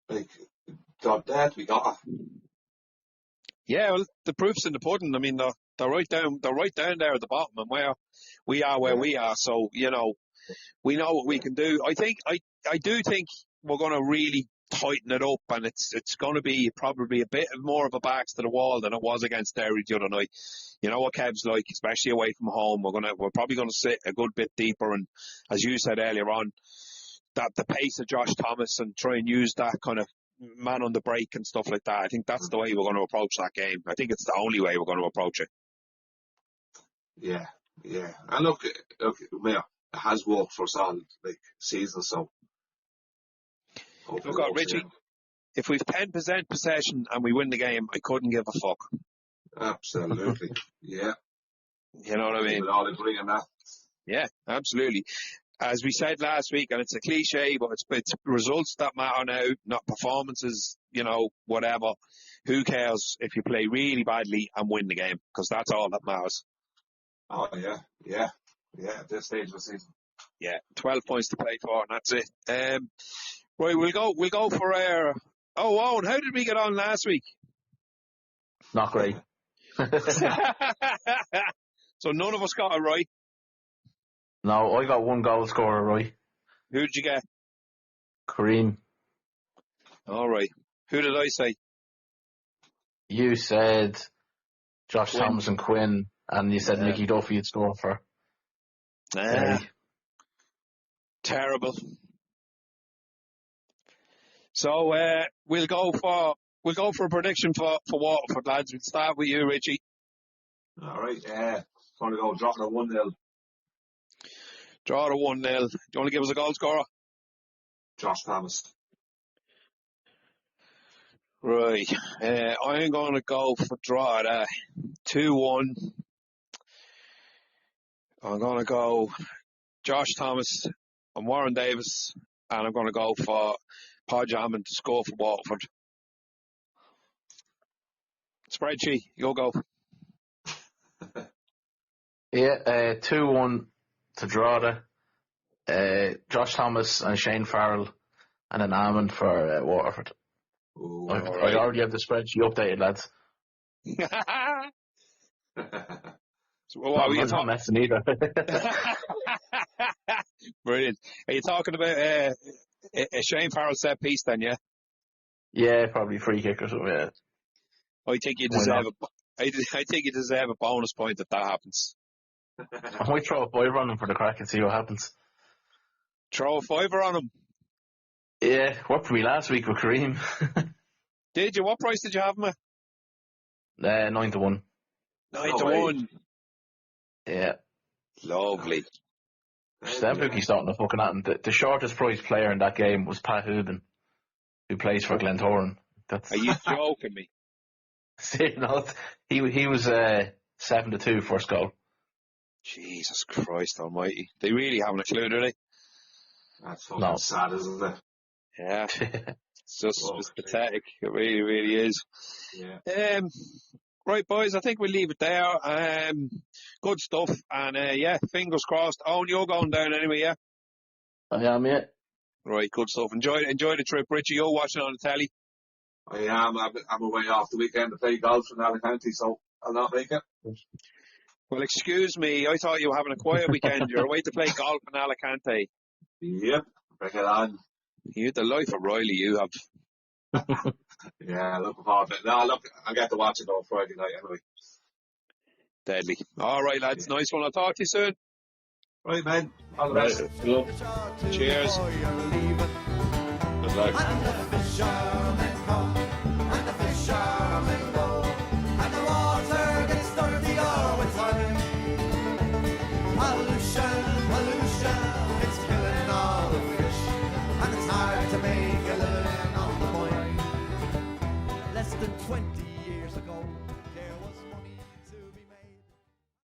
Like, got that, we got it. Yeah, well, the proof's in the pudding. I mean, they're right down there at the bottom, and where we are. So, you know, we know what we can do. I do think we're going to really tighten it up, and it's going to be probably a bit more of a backs to the wall than it was against Derry the other night. You know what Kev's like, especially away from home. We're probably going to sit a good bit deeper, and as you said earlier on, that the pace of Josh Thomas and try and use that kind of man on the break and stuff like that. I think that's the way we're going to approach that game. I think it's the only way we're going to approach it. Yeah. And look, it has worked for us all, like, season, so. Look, Richie, if we've 10% possession and we win the game, I couldn't give a fuck. Absolutely. Yeah. You know what I mean? We'll all agree on that. Yeah, absolutely. As we said last week, and it's a cliche, but it's results that matter now, not performances, you know, whatever. Who cares if you play really badly and win the game? Because that's all that matters. Oh, yeah, at this stage of the season. Yeah, 12 points to play for, and that's it. Right, we'll go for our... Oh, Owen, how did we get on last week? Not great. So none of us got it right. No, I got one goal scorer right. Who did you get? Kareem. All right. Who did I say? You said Josh Quinn. Thomas and Quinn, and you said Mickey Duffy had scored for Derry. Terrible. So we'll go for a prediction for Waterford, lads. We'll start with you, Richie. All right, going to go dropping a 1-0. Draw to 1-0. Do you want to give us a goal scorer? Josh Thomas. Right. I'm going to go for draw at 2-1. I'm going to go Josh Thomas and Warren Davis, and I'm going to go for Podge Hammond to score for Waterford. Spreadsheet, you'll go. Yeah, 2-1 to Drogheda. Josh Thomas and Shane Farrell, and an Hammond for Waterford. Ooh, I already have the spreadsheet updated, lads. So, what I'm not messing either. Brilliant. Are you talking about a Shane Farrell set piece then, yeah? Yeah, probably free kick or something, yeah. I think you deserve I think you deserve a bonus point if that happens. I might throw a fiver on him for the crack and see what happens. Throw a fiver on him. Yeah, worked for me last week with Kareem. Did you? What price did you have him at? 9-1. 9-1. Yeah. Lovely. Stembucky's starting to fucking at him. The shortest priced player in that game was Pat Hooben, who plays for Glentoran. Are you joking me? No, he was 7-2 first goal. Jesus Christ Almighty! They really haven't a clue, do they? That's fucking sad, isn't it? Yeah, it's pathetic. It really, really is. Yeah. Right, boys. I think we'll leave it there. Good stuff, and fingers crossed. Oh, you're going down anyway, yeah? I am, yeah. Right, good stuff. Enjoy the trip, Richie. You're watching on the telly. I am. I'm away off the weekend to play golf in Alicante, so I'll not make it. Well, excuse me. I thought you were having a quiet weekend. You're away to play golf in Alicante. Yep, bring it on. You the life of Riley, you have. Yeah, looking forward to it. No, look, I'll get to watch it on Friday night anyway. Deadly. All right, lads. Yeah. Nice one. I'll talk to you soon. Right, man. All the best. Good luck. Cheers. Good luck.